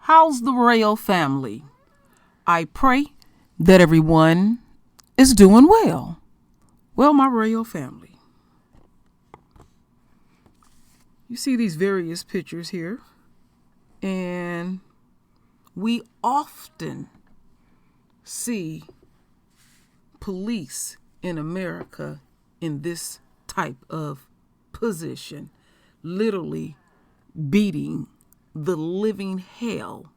How's the royal family? I pray that everyone is doing well. Well, my royal family. You see these various pictures here, and we often see police in America in this type of position, literally beating the living hell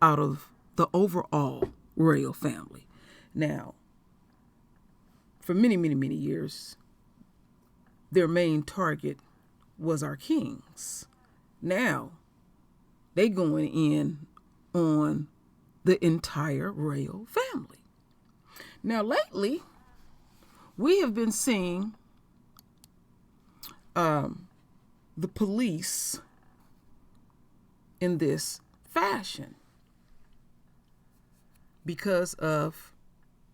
out of the overall royal family. Now, for many, many, many years, their main target was our kings. Now, they going in on the entire royal family. Now, lately, we have been seeing the police in this fashion because of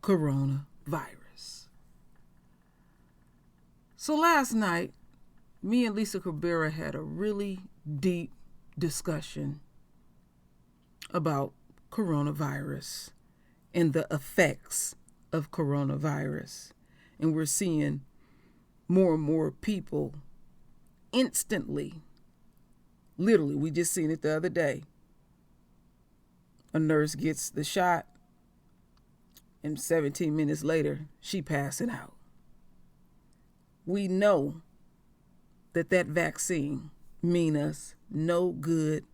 coronavirus. So last night, me and Lisa Cabrera had a really deep discussion about coronavirus and the effects of coronavirus. And we're seeing more and more people instantly, literally, we just seen it the other day. A nurse gets the shot, and 17 minutes later, she passing out. We know that vaccine mean us no good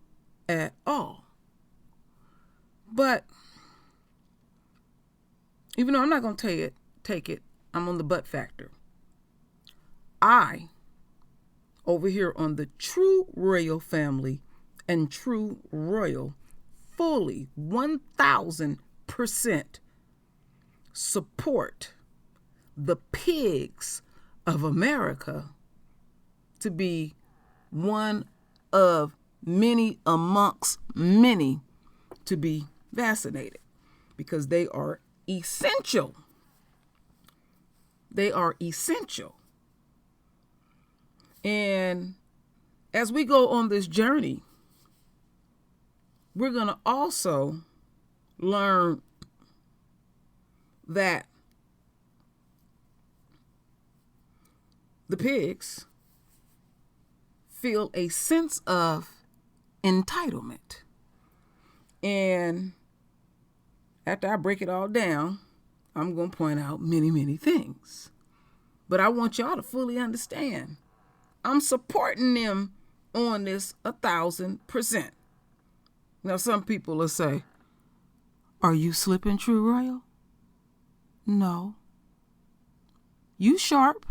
at all. But even though I'm not going to take it, I'm on the but factor. I, over here on the True Royal Family and True Royal, fully 1,000% support the pigs of America to be one of many amongst many to be vaccinated, because they are essential. They are essential. And as we go on this journey, we're going to also learn that the pigs feel a sense of entitlement. And after I break it all down, I'm going to point out many, many things. But I want y'all to fully understand, I'm supporting them on this 1,000%. Now, some people will say, are you slipping, True Royal? No. You sharp.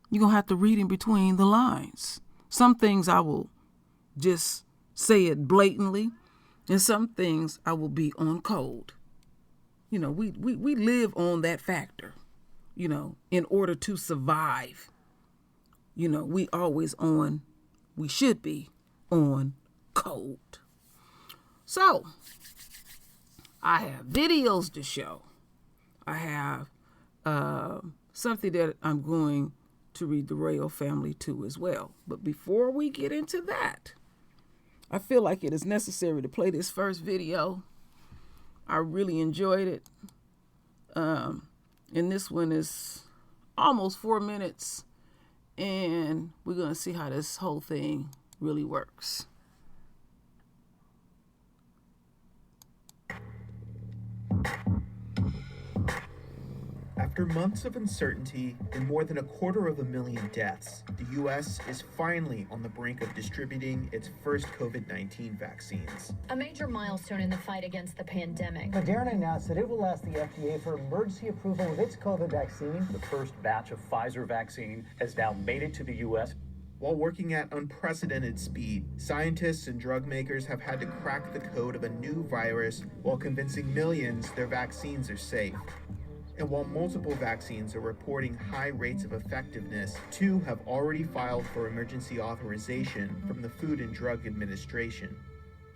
You're going to have to read in between the lines. Some things I will just say it blatantly, and some things I will be on code. You know, we live on that factor, you know, in order to survive. You know, we should be on code. So, I have videos to show. I have something that I'm going to read the royal family to as well. But before we get into that, I feel like it is necessary to play this first video. I really enjoyed it. And this one is almost 4 minutes. And we're going to see how this whole thing really works. After months of uncertainty and more than 250,000 deaths, the U.S. is finally on the brink of distributing its first COVID-19 vaccines. A major milestone in the fight against the pandemic. Moderna announced that it will ask the FDA for emergency approval of its COVID vaccine. The first batch of Pfizer vaccine has now made it to the U.S. While working at unprecedented speed, scientists and drug makers have had to crack the code of a new virus while convincing millions their vaccines are safe. And while multiple vaccines are reporting high rates of effectiveness, 2 have already filed for emergency authorization from the Food and Drug Administration.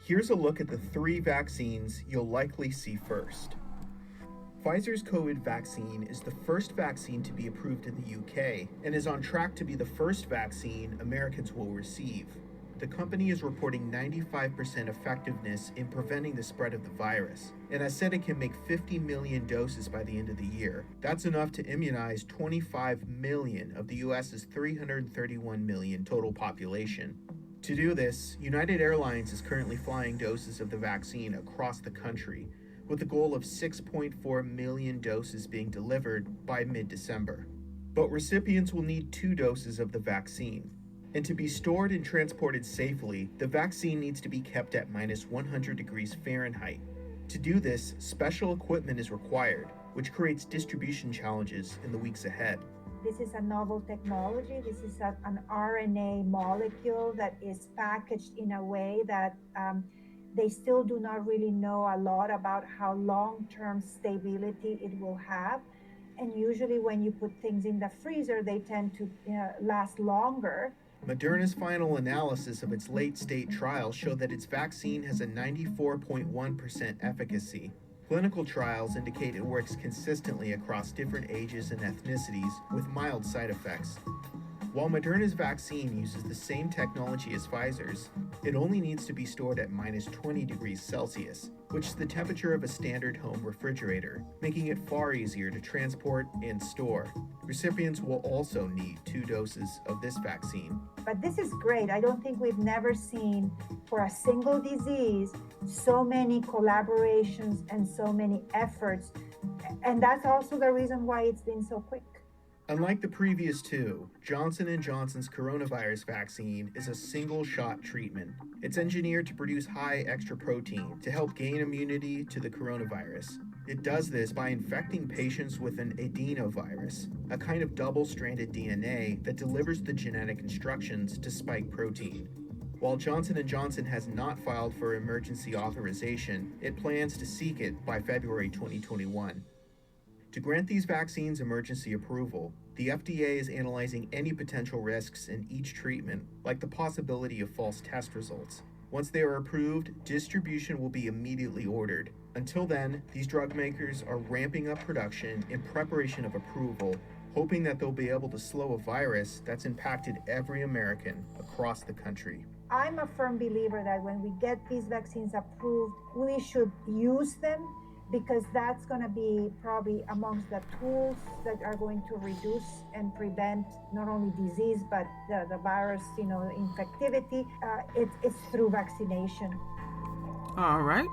Here's a look at the 3 vaccines you'll likely see first. Pfizer's COVID vaccine is the first vaccine to be approved in the UK and is on track to be the first vaccine Americans will receive. the company is reporting 95% effectiveness in preventing the spread of the virus, and has said it can make 50 million doses by the end of the year. That's enough to immunize 25 million of the US's 331 million total population. To do this, United Airlines is currently flying doses of the vaccine across the country, with the goal of 6.4 million doses being delivered by mid-December. But recipients will need 2 doses of the vaccine. And to be stored and transported safely, the vaccine needs to be kept at -100 degrees Fahrenheit. To do this, special equipment is required, which creates distribution challenges in the weeks ahead. This is a novel technology. This is an RNA molecule that is packaged in a way that they still do not really know a lot about how long-term stability it will have. And usually when you put things in the freezer, they tend to last longer. Moderna's final analysis of its late-stage trial showed that its vaccine has a 94.1% efficacy. Clinical trials indicate it works consistently across different ages and ethnicities with mild side effects. While Moderna's vaccine uses the same technology as Pfizer's, it only needs to be stored at -20 degrees Celsius, which is the temperature of a standard home refrigerator, making it far easier to transport and store. Recipients will also need 2 doses of this vaccine. But this is great. I don't think we've never seen, for a single disease, so many collaborations and so many efforts. And that's also the reason why it's been so quick. Unlike the previous 2, Johnson & Johnson's coronavirus vaccine is a single-shot treatment. It's engineered to produce high extra protein to help gain immunity to the coronavirus. It does this by infecting patients with an adenovirus, a kind of double-stranded DNA that delivers the genetic instructions to spike protein. While Johnson & Johnson has not filed for emergency authorization, it plans to seek it by February 2021. To grant these vaccines emergency approval, the FDA is analyzing any potential risks in each treatment, like the possibility of false test results. Once they are approved, distribution will be immediately ordered. Until then, these drug makers are ramping up production in preparation of approval, hoping that they'll be able to slow a virus that's impacted every American across the country. I'm a firm believer that when we get these vaccines approved, we should use them, because that's going to be probably amongst the tools that are going to reduce and prevent not only disease, but the virus, infectivity. It's through vaccination. All right.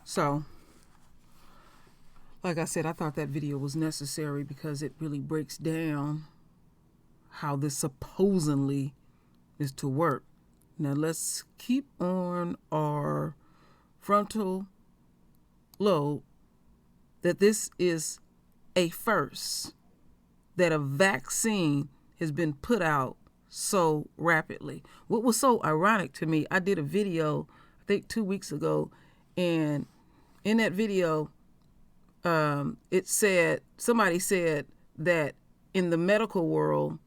So, like I said, I thought that video was necessary because it really breaks down how this supposedly is to work. Now, let's keep on our frontal lobe that this is a first, that a vaccine has been put out so rapidly. What was so ironic to me, I did a video, I think 2 weeks ago, and in that video, somebody said that in the medical world,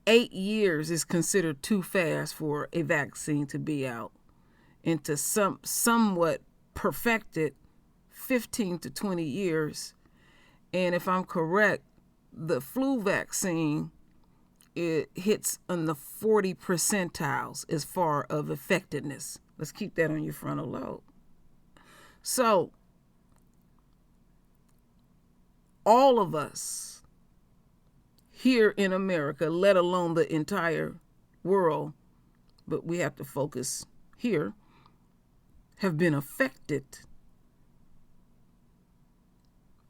8 years is considered too fast for a vaccine to be out, and to somewhat perfected 15 to 20 years. And if I'm correct, the flu vaccine, it hits on the 40 percentiles as far of effectiveness. Let's keep that on your frontal lobe. So all of us here in America, let alone the entire world, but we have to focus here, have been affected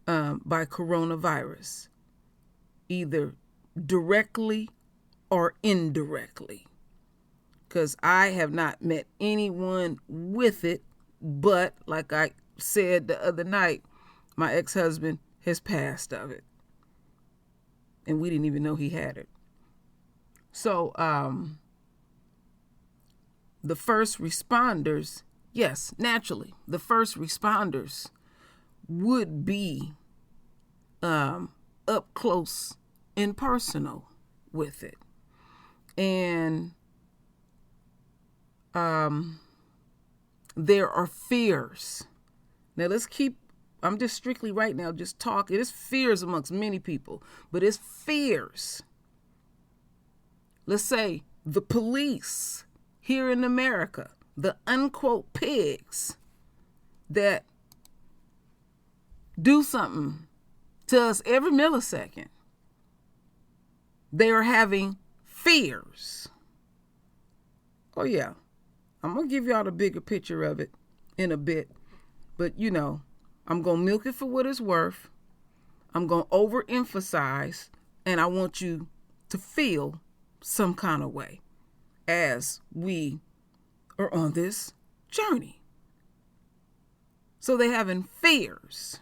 by coronavirus, either directly or indirectly. Because I have not met anyone with it, but like I said the other night, my ex-husband has passed of it. And we didn't even know he had it. So the first responders, yes, naturally, the first responders would be up close and personal with it. And there are fears. Now I'm just strictly right now just talking. It's fears amongst many people, but it's fears let's say the police here in America, the unquote pigs that do something to us every millisecond, they are having fears. Oh yeah, I'm going to give y'all the bigger picture of it in a bit. But I'm going to milk it for what it's worth. I'm going to overemphasize, and I want you to feel some kind of way as we are on this journey. So they're having fears.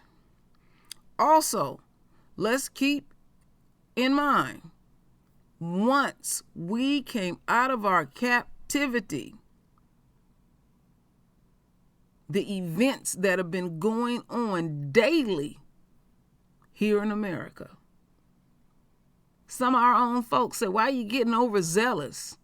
Also, let's keep in mind, once we came out of our captivity, the events that have been going on daily here in America. Some of our own folks say, why are you getting overzealous?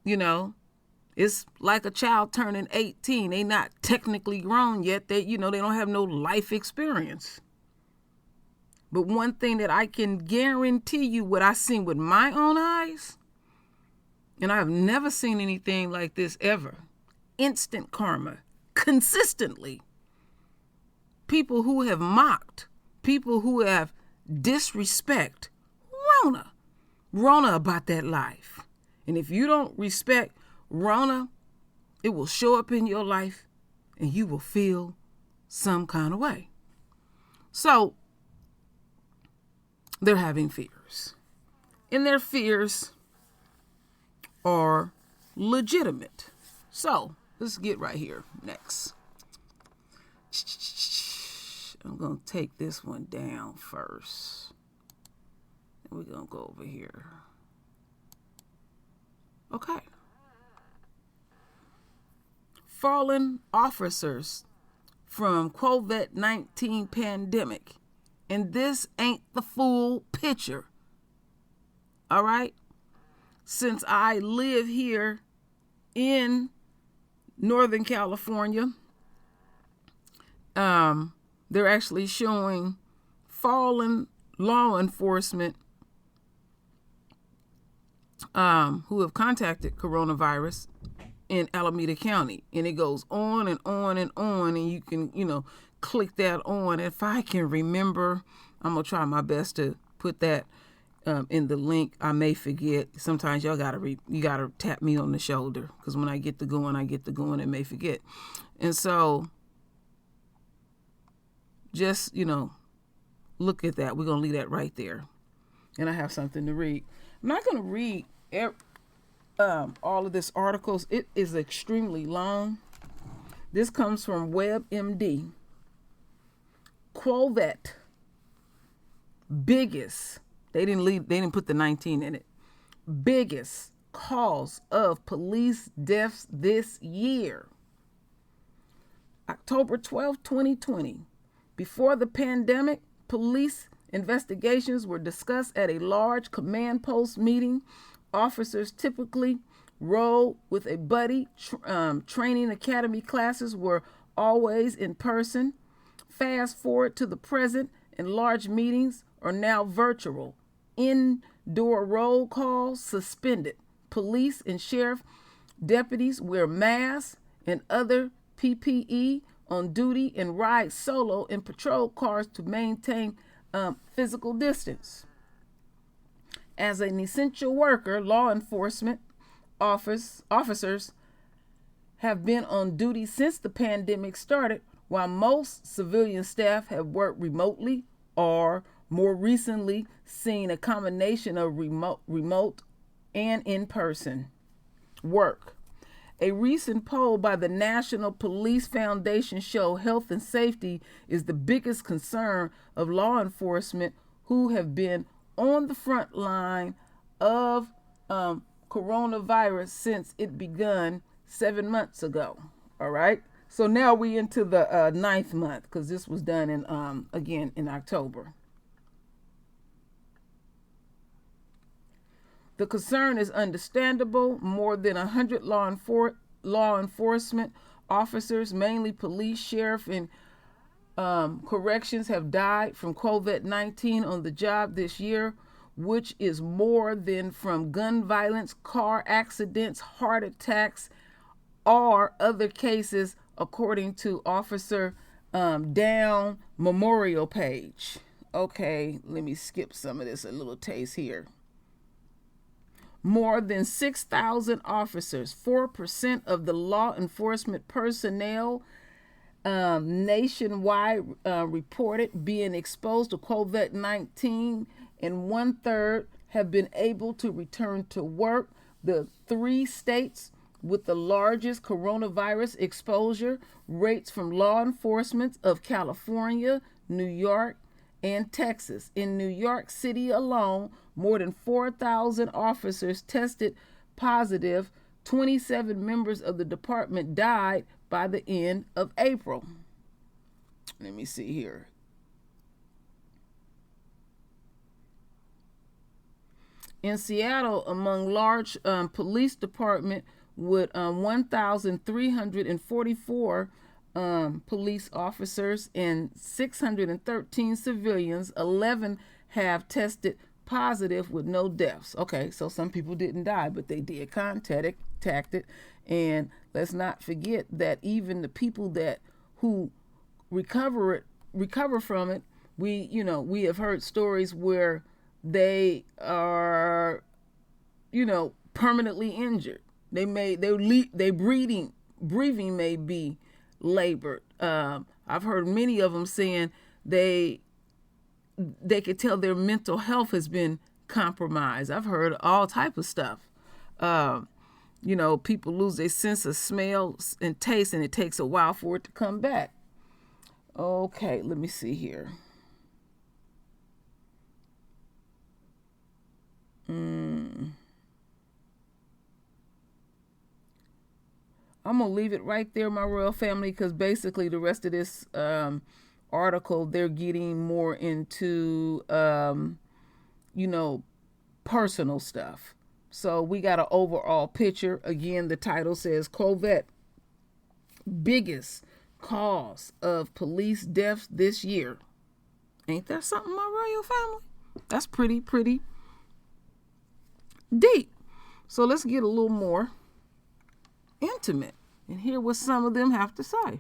It's like a child turning 18. They not technically grown yet. They don't have no life experience. But one thing that I can guarantee you, what I've seen with my own eyes, and I have never seen anything like this ever, instant karma, consistently. People who have mocked, people who have disrespect Rona about that life. And if you don't respect Rona, it will show up in your life and you will feel some kind of way. So they're having fears. And their fears are legitimate. So let's get right here next. I'm going to take this one down first. And we're going to go over here. Okay. Fallen officers from COVID-19 pandemic. And this ain't the full picture. All right? Since I live here in Northern California, they're actually showing fallen law enforcement who have contacted coronavirus in Alameda County. And it goes on and on and on, and you can, click that on. If I can remember, I'm going to try my best to put that in the link. I may forget. Sometimes y'all you gotta tap me on the shoulder, because when I get to going and may forget. And so just, look at that. We're going to leave that right there. And I have something to read. I'm not going to read all of this articles. It is extremely long. This comes from WebMD. Quovet, biggest, they didn't put the 19 in it, biggest cause of police deaths this year. October 12, 2020. Before the pandemic, police investigations were discussed at a large command post meeting. Officers typically rolled with a buddy. Training academy classes were always in person. Fast forward to the present, and large meetings are now virtual. Indoor roll calls suspended. Police and sheriff deputies wear masks and other PPE on duty and ride solo in patrol cars to maintain physical distance. As an essential worker, law enforcement officers have been on duty since the pandemic started, while most civilian staff have worked remotely or more recently seen a combination of remote and in-person work. A recent poll by the National Police Foundation showed health and safety is the biggest concern of law enforcement, who have been on the front line of coronavirus since it begun 7 months ago. All right. So now we into the 9th month, because this was done in again in October. The concern is understandable. More than 100 law enforcement officers, mainly police, sheriff, and corrections, have died from COVID-19 on the job this year, which is more than from gun violence, car accidents, heart attacks, or other cases, according to Officer Down Memorial page. Okay, let me skip some of this, a little taste here. More than 6,000 officers, 4% of the law enforcement personnel nationwide reported being exposed to COVID-19, and 1/3 have been able to return to work. The 3 states with the largest coronavirus exposure rates from law enforcement of California, New York, and Texas. In New York City alone, more than 4,000 officers tested positive. 27 members of the department died by the end of April. Let me see here. In Seattle, among large police department with 1,344 police officers and 613 civilians, 11 have tested positive with no deaths. Okay, so some people didn't die, but they did contact it. And let's not forget that even the people who recover from it, we have heard stories where they are, permanently injured. Breathing may be labored. I've heard many of them saying they could tell their mental health has been compromised. I've heard all type of stuff. People lose their sense of smell and taste, and it takes a while for it to come back. Okay, let me see here. I'm going to leave it right there, my royal family, because basically the rest of this article, they're getting more into, personal stuff. So we got an overall picture. Again, the title says COVID, biggest cause of police deaths this year. Ain't that something, my royal family? That's pretty deep. So let's get a little more intimate and hear what some of them have to say.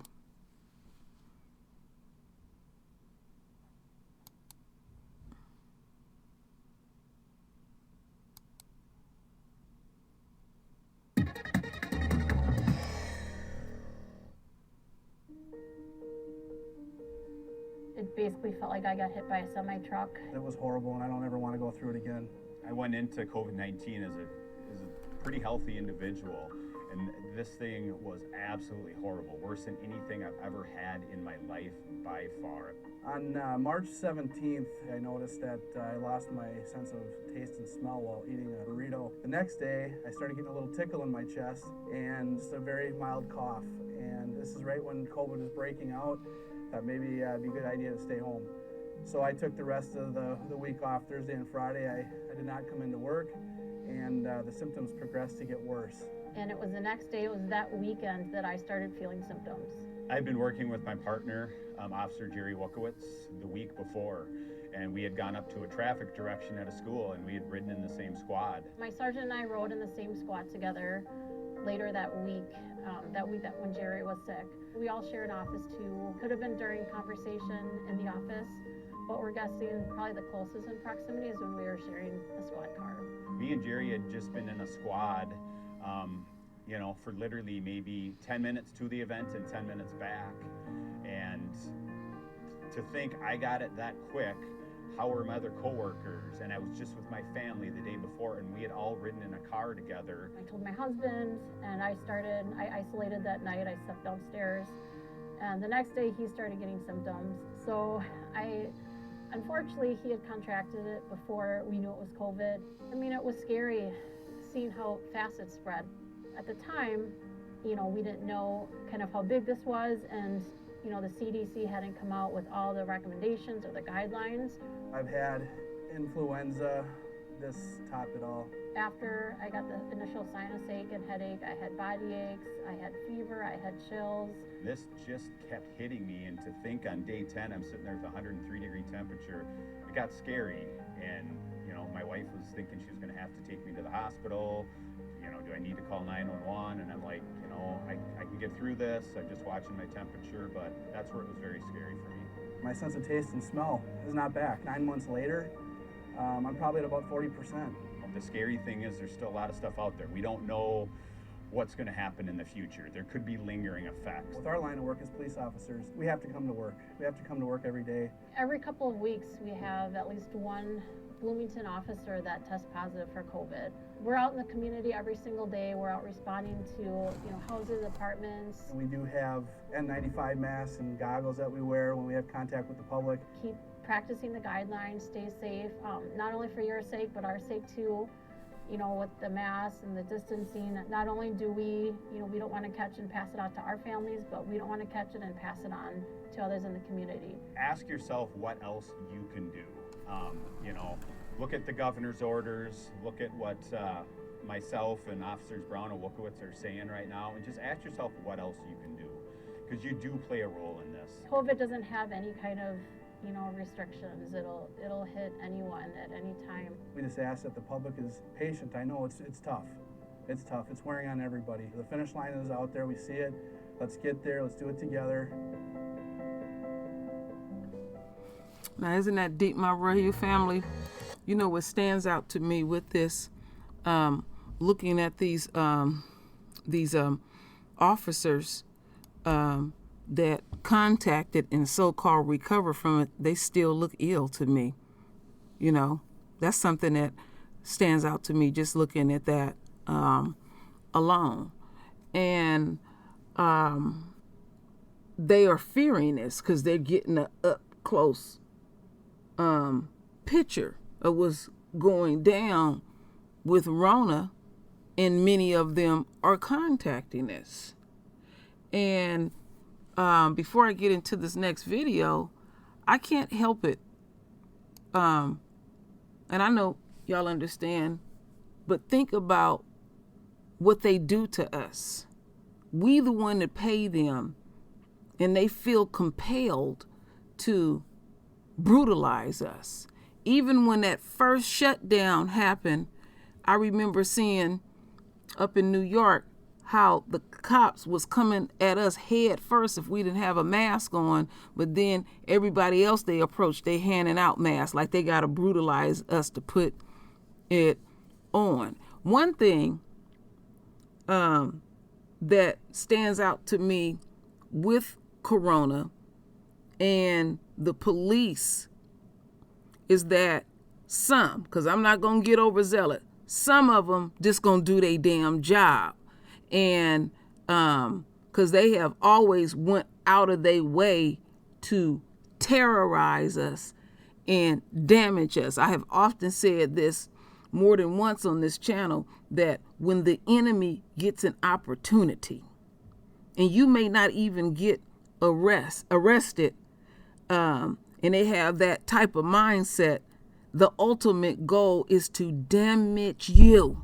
It basically felt like I got hit by a semi-truck. It was horrible, and I don't ever want to go through it again. I went into COVID-19 as a pretty healthy individual, and this thing was absolutely horrible, worse than anything I've ever had in my life by far. On March 17th, I noticed that I lost my sense of taste and smell while eating a burrito. The next day, I started getting a little tickle in my chest and just a very mild cough. And this is right when COVID was breaking out. Thought maybe it'd be a good idea to stay home. So I took the rest of the week off. Thursday and Friday, I did not come into work, and the symptoms progressed to get worse. And it was the next day, it was that weekend that I started feeling symptoms. I've been working with my partner, Officer Jerry Wukowitz, the week before, and we had gone up to a traffic direction at a school, and we had ridden in the same squad. My sergeant and I rode in the same squad together later that week that when Jerry was sick. We all shared an office too. Could have been during conversation in the office, but we're guessing probably the closest in proximity is when we were sharing a squad car. Me and Jerry had just been in a squad, for literally maybe 10 minutes to the event and 10 minutes back. And to think I got it that quick, how were my other coworkers? And I was just with my family the day before, and we had all ridden in a car together. I told my husband, and I isolated that night. I slept downstairs, and the next day he started getting symptoms. So unfortunately, he had contracted it before we knew it was COVID. I mean, it was scary seeing how fast it spread. At the time, we didn't know kind of how big this was, and the CDC hadn't come out with all the recommendations or the guidelines. I've had influenza. This topped it all. After I got the initial sinus ache and headache, I had body aches, I had fever, I had chills. This just kept hitting me, and to think on day 10 I'm sitting there with 103-degree temperature, it got scary. And my wife was thinking she was going to have to take me to the hospital. Do I need to call 911? And I'm like, I can get through this. I'm just watching my temperature, but that's where it was very scary for me. My sense of taste and smell is not back. 9 months later, I'm probably at about 40%. The scary thing is there's still a lot of stuff out there. We don't know what's going to happen in the future. There could be lingering effects. With our line of work as police officers, we have to come to work. We have to come to work every day. Every couple of weeks, we have at least one Bloomington officer that tests positive for COVID. We're out in the community every single day. We're out responding to, houses, apartments. We do have N95 masks and goggles that we wear when we have contact with the public. Keep practicing the guidelines, stay safe, not only for your sake, but our sake too. With the masks and the distancing, not only do we don't want to catch and pass it out to our families, but we don't want to catch it and pass it on to others in the community. Ask yourself what else you can do. Look at the governor's orders, look at what myself and Officers Brown and Wolkowitz are saying right now, and just ask yourself what else you can do, because you do play a role in this. COVID doesn't have any kind of restrictions. It'll hit anyone at any time. We just ask that the public is patient. I know it's tough. It's tough. It's wearing on everybody. The finish line is out there. We see it. Let's get there. Let's do it together. Now, isn't that deep, my royal family? What stands out to me with this, looking at these officers that contacted and so-called recover from it, they still look ill to me. That's something that stands out to me just looking at that alone. And they are fearing this because they're getting an up-close picture of what's going down with Rona, and many of them are contacting us. And before I get into this next video, I can't help it. And I know y'all understand, but think about what they do to us. We the one that pay them, and they feel compelled to brutalize us. Even when that first shutdown happened, I remember seeing up in New York how the cops was coming at us head first if we didn't have a mask on, but then everybody else they approached, they handing out masks like they got to brutalize us to put it on. One thing that stands out to me with Corona and the police is that because I'm not going to get overzealous, some of them just going to do their damn job. And because they have always went out of their way to terrorize us and damage us. I have often said this more than once on this channel, that when the enemy gets an opportunity, and you may not even get arrested, and they have that type of mindset, the ultimate goal is to damage you.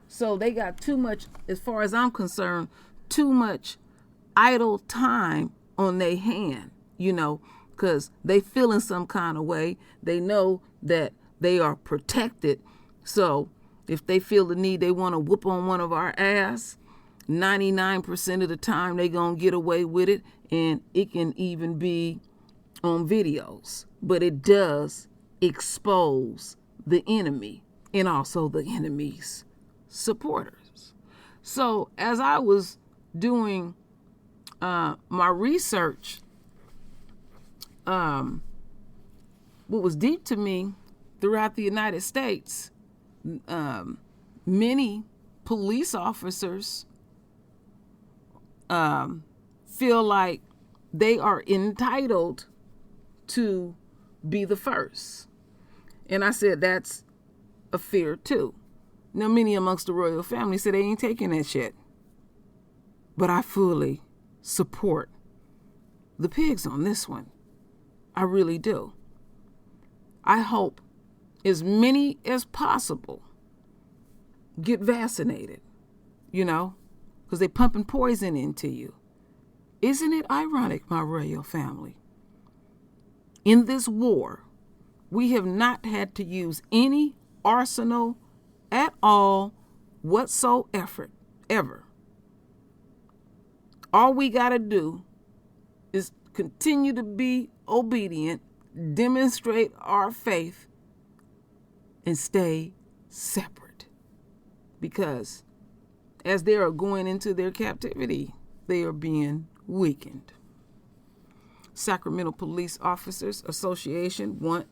So they got too much, as far as I'm concerned, too much idle time on their hand, because they feel in some kind of way. They know that they are protected. So if they feel the need, they want to whoop on one of our ass, 99% of the time they going to get away with it, and it can even be on videos. But it does expose the enemy and also the enemy's supporters. So as I was doing my research, what was deep to me throughout the United States, many police officers feel like they are entitled to be the first. And I said, that's a fear too. Now, many amongst the royal family said they ain't taking that shit. But I fully support the pigs on this one. I really do. I hope as many as possible get vaccinated, because they're pumping poison into you. Isn't it ironic, my royal family? In this war, We have not had to use any arsenal at all whatsoever. Ever. All we got to do is continue to be obedient, demonstrate our faith, and stay separate. Because as they are going into their captivity, they are being weakened. Sacramento Police Officers Association wants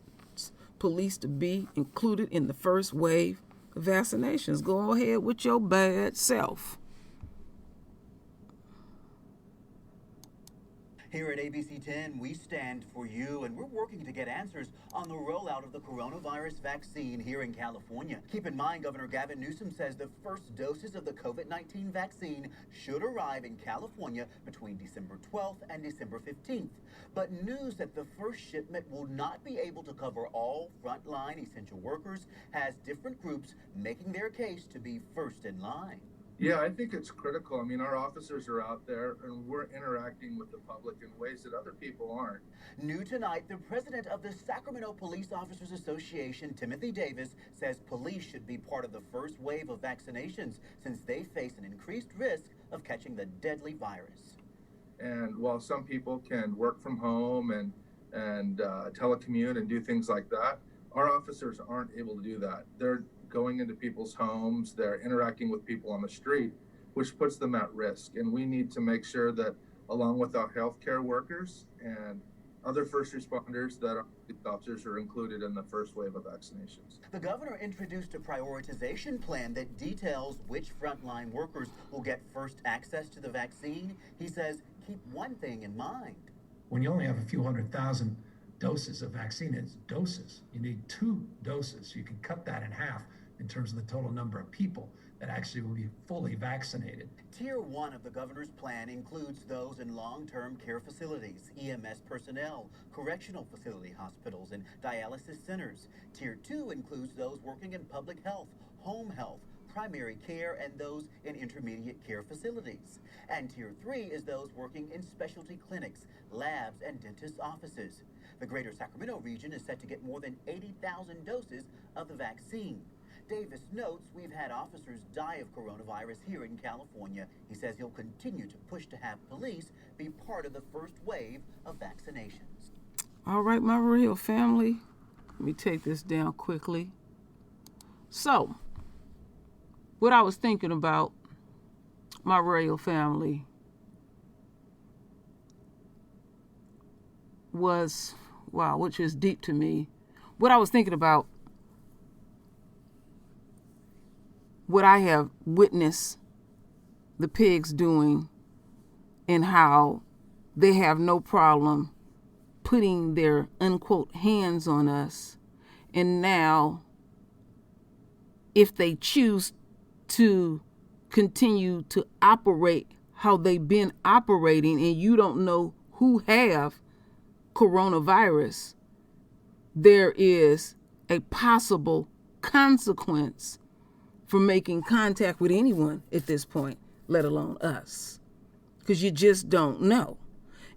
police to be included in the first wave of vaccinations. Go ahead with your bad self. Here at ABC 10, we stand for you, and we're working to get answers on the rollout of the coronavirus vaccine here in California. Keep in mind, Governor Gavin Newsom says the first doses of the COVID-19 vaccine should arrive in California between December 12th and December 15th. But news that the first shipment will not be able to cover all frontline essential workers has different groups making their case to be first in line. Yeah, I think it's critical. I mean, our officers are out there and we're interacting with the public in ways that other people aren't. New tonight, the president of the Sacramento Police Officers Association, Timothy Davis, says police should be part of the first wave of vaccinations since they face an increased risk of catching the deadly virus. And while some people can work from home and telecommute and do things like that, our officers aren't able to do that. They're going into people's homes, they're interacting with people on the street, which puts them at risk. And we need to make sure that, along with our healthcare workers and other first responders, that our officers are included in the first wave of vaccinations. The governor introduced a prioritization plan that details which frontline workers will get first access to the vaccine. He says, keep one thing in mind. When you only have a few 100,000 doses of vaccine, it's doses. You need 2 doses. You can cut that in half in terms of the total number of people that actually will be fully vaccinated. Tier 1 of the governor's plan includes those in long-term care facilities, EMS personnel, correctional facility hospitals, and dialysis centers. Tier 2 includes those working in public health, home health, primary care, and those in intermediate care facilities. And Tier 3 is those working in specialty clinics, labs, and dentist offices. The greater Sacramento region is set to get more than 80,000 doses of the vaccine. Davis notes we've had officers die of coronavirus here in California. He says he'll continue to push to have police be part of the first wave of vaccinations. All right, my real family, let me take this down quickly. So, what I was thinking about, my royal family, was, wow, which is deep to me. What I was thinking about, what I have witnessed the pigs doing and how they have no problem putting their, unquote, hands on us. And now, if they choose to continue to operate how they've been operating and you don't know who have coronavirus, there is a possible consequence for making contact with anyone at this point, let alone us, because you just don't know.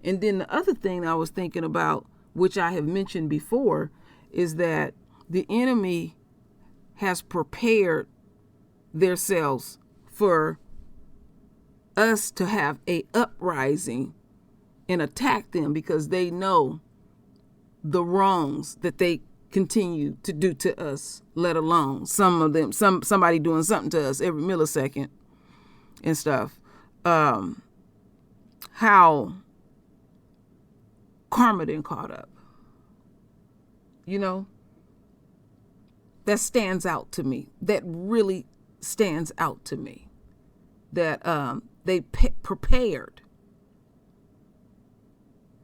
And then the other thing I was thinking about, which I have mentioned before, is that the enemy has prepared themselves for us to have a uprising and attack them because they know the wrongs that they continue to do to us, let alone some of them, somebody doing something to us every millisecond and stuff. How karma done caught up. You know, that stands out to me. That really stands out to me. That they prepared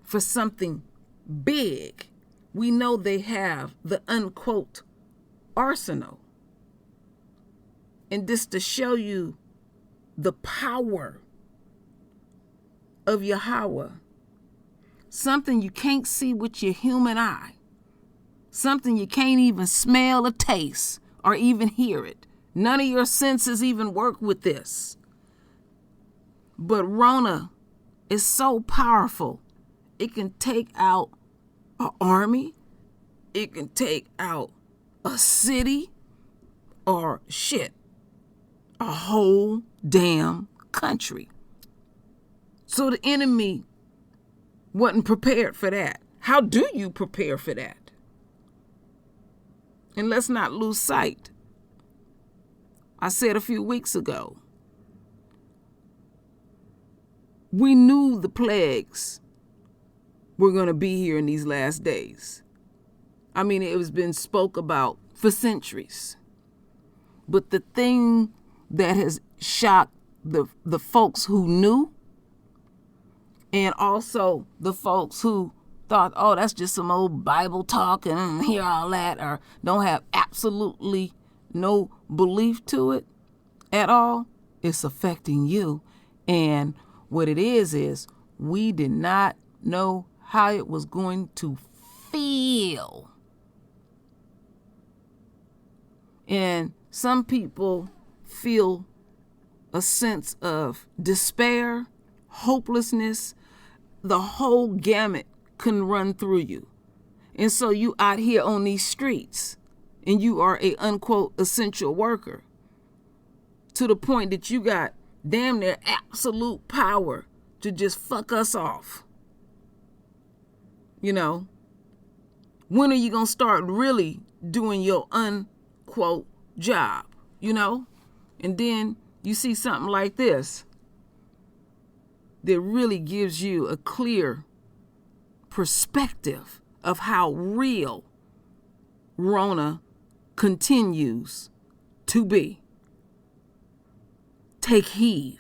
for something big. We know they have the, unquote, arsenal. And this to show you the power of Yahweh. Something you can't see with your human eye. Something you can't even smell or taste or even hear it. None of your senses even work with this. But Rona is so powerful. It can take out an army. it can take out a city or shit, a whole damn country. So the enemy wasn't prepared for that. How do you prepare for that? And let's not lose sight. I said a few weeks ago, we knew the plagues were going to be here in these last days. I mean, it was been spoke about for centuries. But the thing that has shocked the folks who knew, and also the folks who thought, oh, that's just some old Bible talk and hear all that, or don't have absolutely no belief to it at all, it's affecting you. And what it is we did not know how it was going to feel. And some people feel a sense of despair, hopelessness. The whole gamut can run through you. And so you out here on these streets and you are a unquote essential worker to the point that you got damn near absolute power to just fuck us off. You know, when are you going to start really doing your unquote job, you know? And then you see something like this that really gives you a clear perspective of how real Rona continues to be. Take heed.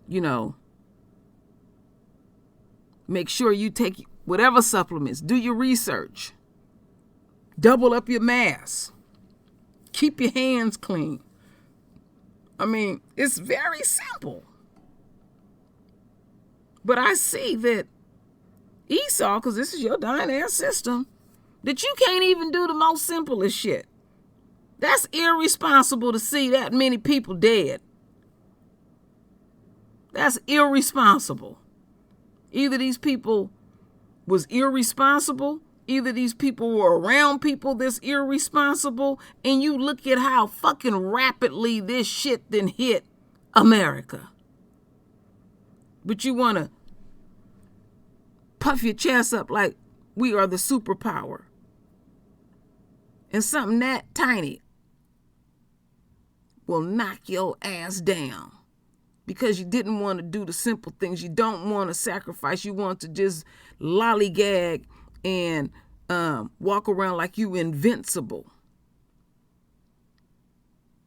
You know, make sure you take whatever supplements, do your research, double up your mask, keep your hands clean. I mean, it's very simple. But I see that Esau, because this is your dying ass system, that you can't even do the most simplest shit. That's irresponsible to see that many people dead. That's irresponsible. Either these people was irresponsible, either these people were around people that's irresponsible, and you look at how fucking rapidly this shit then hit America. But you want to puff your chest up like we are the superpower. And something that tiny will knock your ass down because you didn't want to do the simple things. You don't want to sacrifice. You want to just lollygag and walk around like you invincible.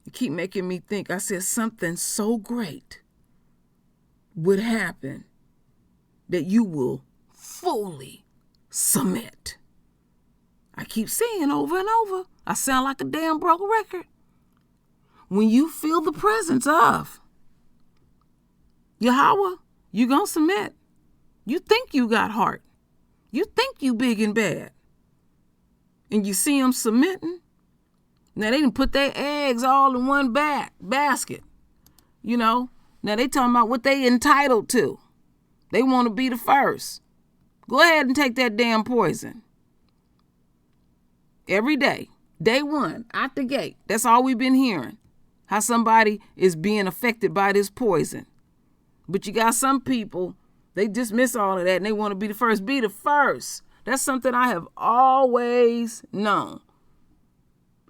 You keep making me think. I said something so great would happen that you will fully submit. I keep saying over and over, I sound like a damn broke record. When you feel the presence of Yahweh, you gonna submit. You think you got heart. You think you big and bad. And you see them submitting. Now they didn't put their eggs all in one basket. You know, now they talking about what they entitled to. They want to be the first. Go ahead and take that damn poison. Every day, day one, out the gate. That's all we've been hearing. How somebody is being affected by this poison. But you got some people, they dismiss all of that and they want to be the first. Be the first. That's something I have always known.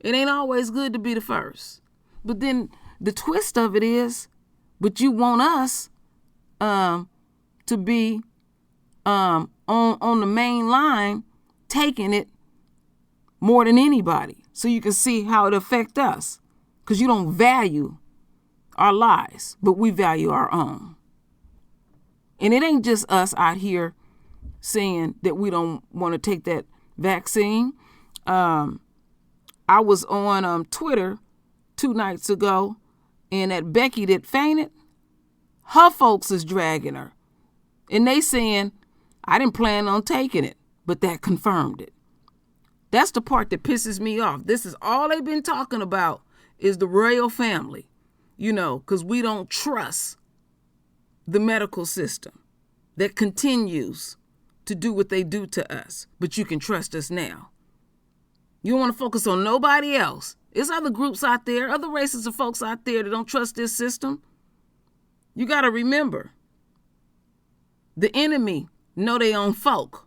It ain't always good to be the first. But then the twist of it is, but you want us to be on the main line, taking it more than anybody, so you can see how it affects us. Because you don't value our lives, but we value our own. And it ain't just us out here saying that we don't want to take that vaccine. I was on Twitter 2 nights ago, and that Becky that fainted, her folks is dragging her. And they saying, I didn't plan on taking it, but that confirmed it. That's the part that pisses me off. This is all they've been talking about is the royal family, you know, because we don't trust the medical system that continues to do what they do to us, but you can trust us now. You don't want to focus on nobody else. There's other groups out there, other races of folks out there that don't trust this system. You got to remember, the enemy know their own folk,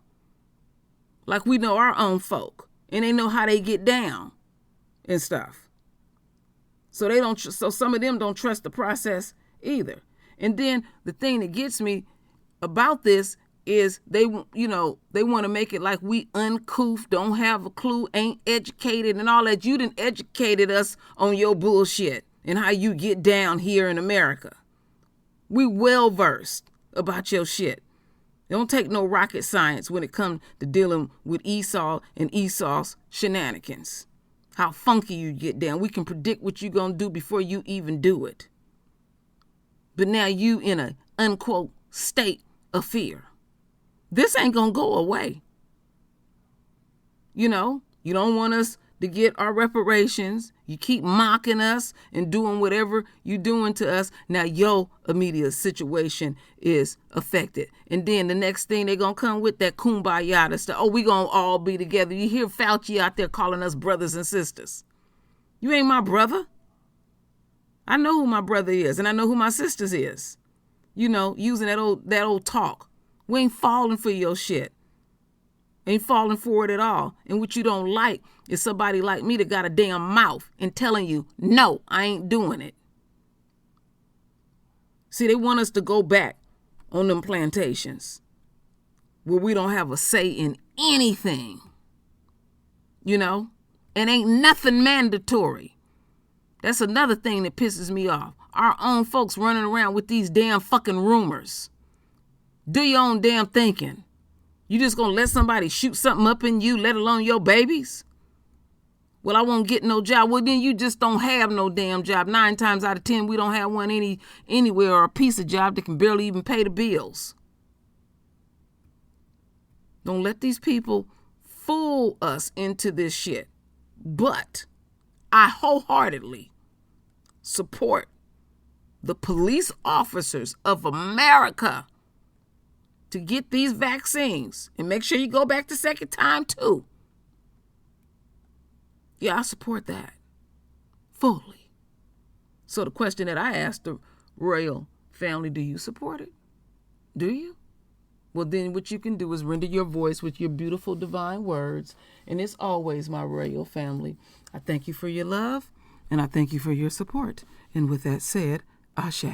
like we know our own folk, and they know how they get down and stuff. So they don't. So some of them don't trust the process either. And then the thing that gets me about this is they want to make it like we uncouth, don't have a clue, ain't educated and all that. You done educated us on your bullshit and how you get down here in America. We well versed about your shit. It don't take no rocket science when it comes to dealing with Esau and Esau's shenanigans. How funky you get down. We can predict what you're going to do before you even do it. But now you in a unquote state of fear. This ain't going to go away. You don't want us to get our reparations. You keep mocking us and doing whatever you're doing to us. Now your immediate situation is affected. And then the next thing they're going to come with that kumbaya stuff. Oh, we going to all be together. You hear Fauci out there calling us brothers and sisters. You ain't my brother. I know who my brother is and I know who my sisters is. Using that old talk. We ain't falling for your shit. Ain't falling for it at all. And what you don't like is somebody like me that got a damn mouth and telling you, no, I ain't doing it. See, they want us to go back on them plantations where we don't have a say in anything, and ain't nothing mandatory. That's another thing that pisses me off. Our own folks running around with these damn fucking rumors. Do your own damn thinking. You just gonna let somebody shoot something up in you, let alone your babies? Well, I won't get no job. Well, then you just don't have no damn job. 9 times out of 10, we don't have one anywhere or a piece of job that can barely even pay the bills. Don't let these people fool us into this shit. But I wholeheartedly support the police officers of America to get these vaccines. And make sure you go back the second time too. Yeah, I support that fully. So the question that I asked the royal family, do you support it? Do you? Well, then what you can do is render your voice with your beautiful divine words. And it's always, my royal family, I thank you for your love and I thank you for your support. And with that said, Ashe.